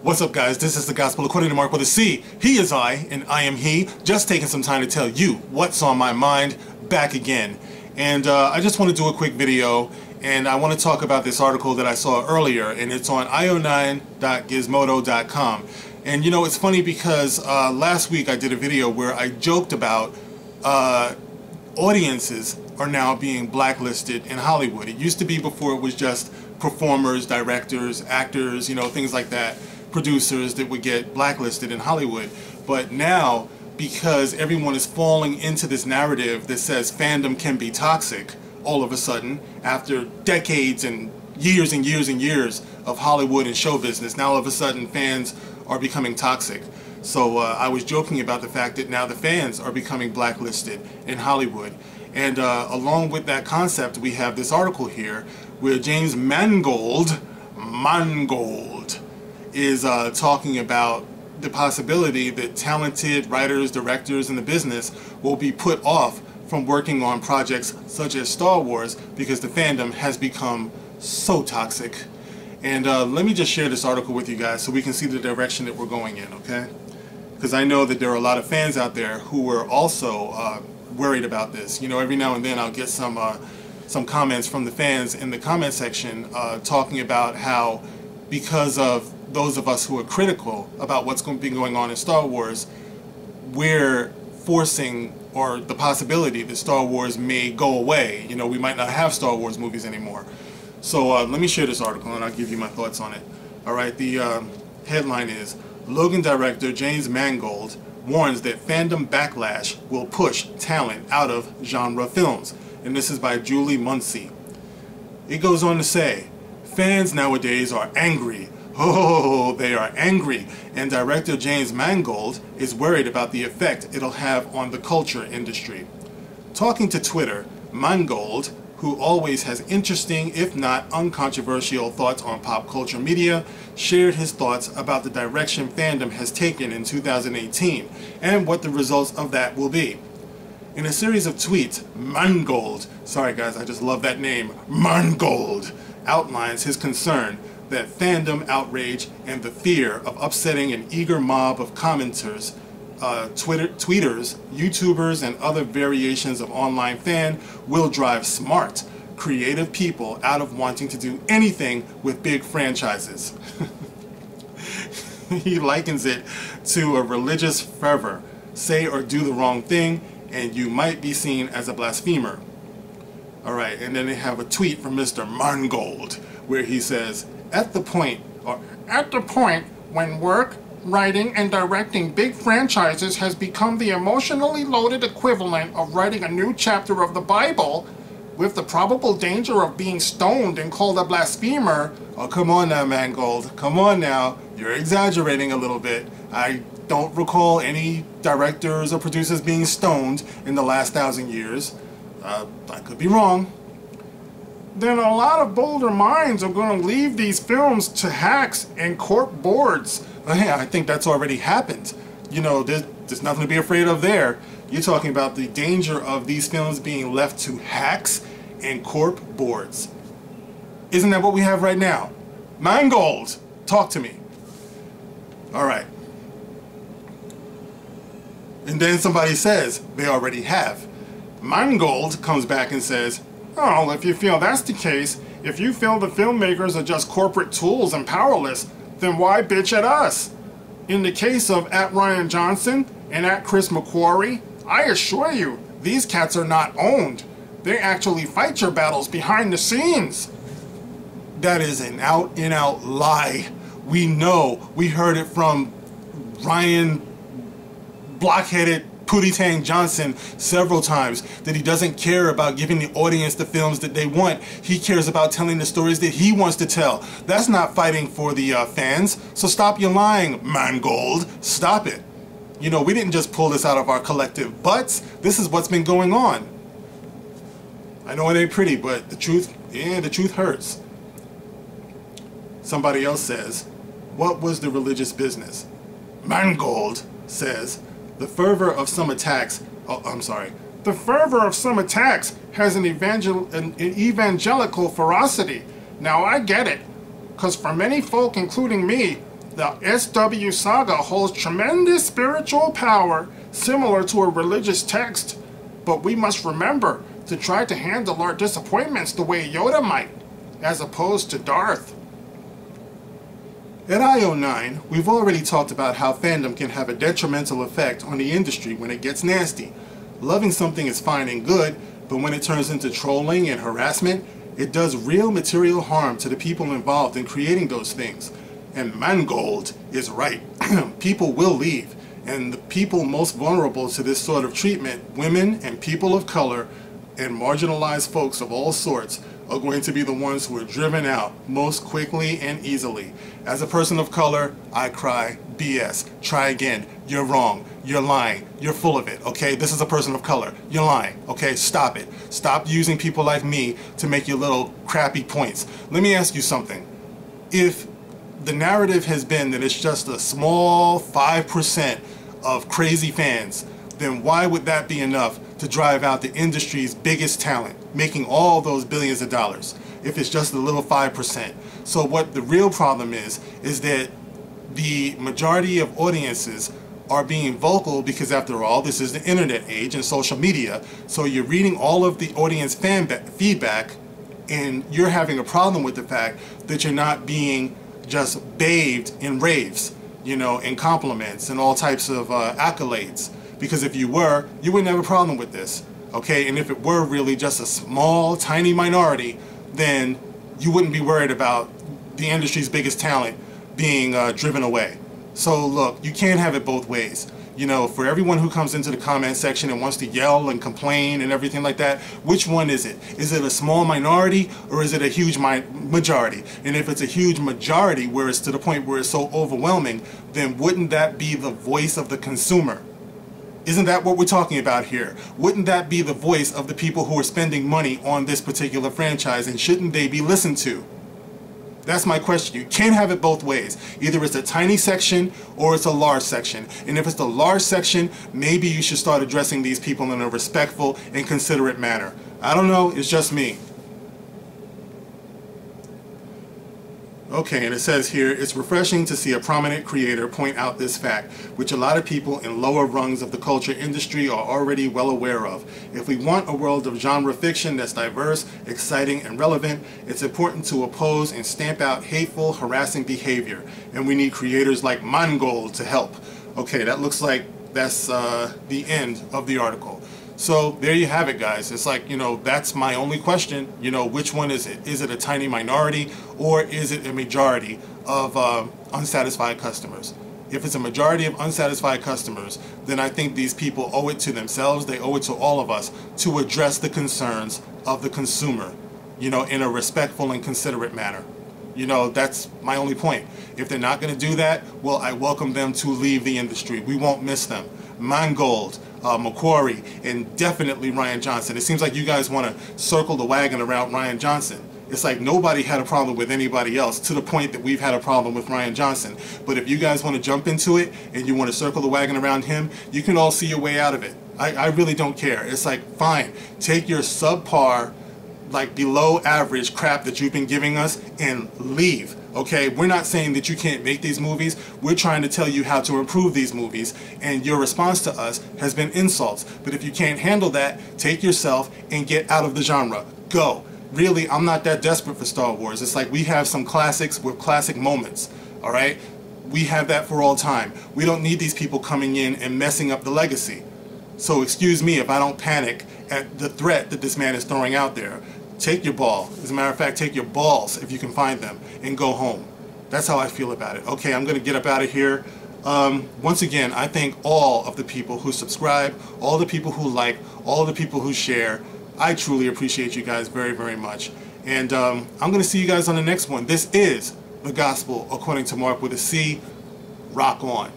What's up, guys? This is the Gospel according to Mark with a C. He is I, and I am he. Just taking some time to tell you what's on my mind, back again. And I just want to do a quick video, and I want to talk about this article that I saw earlier, and it's on io9.gizmodo.com. And you know, it's funny because last week I did a video where I joked about audiences are now being blacklisted in Hollywood. It used to be before it was just performers, directors, actors, you know, things like that, producers that would get blacklisted in Hollywood. But now, because everyone is falling into this narrative that says fandom can be toxic, all of a sudden, after decades and years and years and years of Hollywood and show business, now all of a sudden fans are becoming toxic. So I was joking about the fact that now the fans are becoming blacklisted in Hollywood. And along with that concept, we have this article here where James Mangold is talking about the possibility that talented writers, directors in the business will be put off from working on projects such as Star Wars because the fandom has become so toxic. And let me just share this article with you guys so we can see the direction that we're going in, okay? Because I know that there are a lot of fans out there who are also worried about this. You know, every now and then I'll get some comments from the fans in the comment section talking about how, because of those of us who are critical about what's going to be going on in Star Wars, we're forcing, or the possibility that Star Wars may go away. You know, we might not have Star Wars movies anymore. So let me share this article and I'll give you my thoughts on it. Alright, the headline is, Logan director James Mangold warns that fandom backlash will push talent out of genre films. And this is by Julie Muncie. It goes on to say, fans nowadays are angry. Oh, they are angry. And director James Mangold is worried about the effect it'll have on the culture industry. Talking to Twitter, Mangold, who always has interesting, if not uncontroversial, thoughts on pop culture media, shared his thoughts about the direction fandom has taken in 2018 and what the results of that will be. In a series of tweets, Mangold, sorry guys, I just love that name, Mangold, outlines his concern that fandom outrage and the fear of upsetting an eager mob of commenters, tweeters, YouTubers, and other variations of online fan will drive smart, creative people out of wanting to do anything with big franchises. He likens it to a religious fervor. Say or do the wrong thing, and you might be seen as a blasphemer. Alright, and then they have a tweet from Mr. Mangold, where he says, at the point when work, writing, and directing big franchises has become the emotionally loaded equivalent of writing a new chapter of the Bible, with the probable danger of being stoned and called a blasphemer. Oh, come on now, Mangold. Come on now. You're exaggerating a little bit. I don't recall any directors or producers being stoned in the last 1,000 years. I could be wrong. Then a lot of bolder minds are going to leave these films to hacks and corp boards. Yeah, I think that's already happened. You know, there's nothing to be afraid of there. You're talking about the danger of these films being left to hacks and corp boards. Isn't that what we have right now? Mangold, talk to me. Alright. And then somebody says they already have. Mangold comes back and says, oh, if you feel that's the case, if you feel the filmmakers are just corporate tools and powerless, then why bitch at us? In the case of @Ryan Johnson and @Chris McQuarrie, I assure you, these cats are not owned. They actually fight your battles behind the scenes. That is an out-and-out lie. We know. We heard it from Ryan Blockheaded Pootie-Tang Johnson several times, that he doesn't care about giving the audience the films that they want. He cares about telling the stories that he wants to tell. That's not fighting for the fans. So stop your lying, Mangold. Stop it. You know, we didn't just pull this out of our collective butts. This is what's been going on. I know it ain't pretty, but the truth, yeah, the truth hurts. Somebody else says, what was the religious business? Mangold says, the fervor of some attacks has an evangelical ferocity. Now I get it, because for many folk, including me, The SW saga holds tremendous spiritual power, similar to a religious text, but we must remember to try to handle our disappointments the way Yoda might, as opposed to Darth. At IO9, we've already talked about how fandom can have a detrimental effect on the industry when it gets nasty. Loving something is fine and good, but when it turns into trolling and harassment, it does real material harm to the people involved in creating those things. And Mangold is right. People will leave, and the people most vulnerable to this sort of treatment, women and people of color and marginalized folks of all sorts, are going to be the ones who are driven out most quickly and easily. As a person of color, I cry BS. Try again. You're wrong. You're lying. You're full of it. Okay? This is a person of color. You're lying. Okay? Stop it. Stop using people like me to make your little crappy points. Let me ask you something. If the narrative has been that it's just a small 5% of crazy fans, then why would that be enough to drive out the industry's biggest talent, making all those billions of dollars, if it's just a little 5%? So what the real problem is that the majority of audiences are being vocal because, after all, this is the internet age and social media, so you're reading all of the audience feedback, and you're having a problem with the fact that you're not being just bathed in raves, you know, and compliments and all types of accolades. Because if you were, you wouldn't have a problem with this, okay? And if it were really just a small, tiny minority, then you wouldn't be worried about the industry's biggest talent being driven away. So look, you can't have it both ways. You know, for everyone who comes into the comment section and wants to yell and complain and everything like that, which one is it? Is it a small minority, or is it a huge majority? And if it's a huge majority, where it's to the point where it's so overwhelming, then wouldn't that be the voice of the consumer? Isn't that what we're talking about here? Wouldn't that be the voice of the people who are spending money on this particular franchise, and shouldn't they be listened to? That's my question. You can't have it both ways. Either it's a tiny section or it's a large section. And if it's the large section, maybe you should start addressing these people in a respectful and considerate manner. I don't know, it's just me. Okay, and it says here, it's refreshing to see a prominent creator point out this fact, which a lot of people in lower rungs of the culture industry are already well aware of. If we want a world of genre fiction that's diverse, exciting, and relevant, it's important to oppose and stamp out hateful, harassing behavior. And we need creators like Mangold to help. Okay, that looks like that's the end of the article. So there you have it, guys. It's like, you know, that's my only question. You know, which one is it? Is it a tiny minority, or is it a majority of unsatisfied customers? If it's a majority of unsatisfied customers, then I think these people owe it to themselves, they owe it to all of us, to address the concerns of the consumer, you know, in a respectful and considerate manner. You know, that's my only point. If they're not going to do that, well, I welcome them to leave the industry. We won't miss them. Mangold, Macquarie, and definitely Rian Johnson. It seems like you guys want to circle the wagon around Rian Johnson. It's like nobody had a problem with anybody else, to the point that we've had a problem with Rian Johnson. But if you guys want to jump into it and you want to circle the wagon around him, you can all see your way out of it. I really don't care. It's like, fine, take your subpar, like below average crap that you've been giving us and leave. Okay, we're not saying that you can't make these movies. We're trying to tell you how to improve these movies, and your response to us has been insults. But if you can't handle that, take yourself and get out of the genre. Go. Really, I'm not that desperate for Star Wars. It's like we have some classics with classic moments, all right? We have that for all time. We don't need these people coming in and messing up the legacy. So excuse me if I don't panic at the threat that this man is throwing out there. Take your ball. As a matter of fact, take your balls, if you can find them, and go home. That's how I feel about it. Okay, I'm going to get up out of here. Once again, I thank all of the people who subscribe, all the people who like, all the people who share. I truly appreciate you guys very, very much. And I'm going to see you guys on the next one. This is The Gospel According to Mark with a C. Rock on.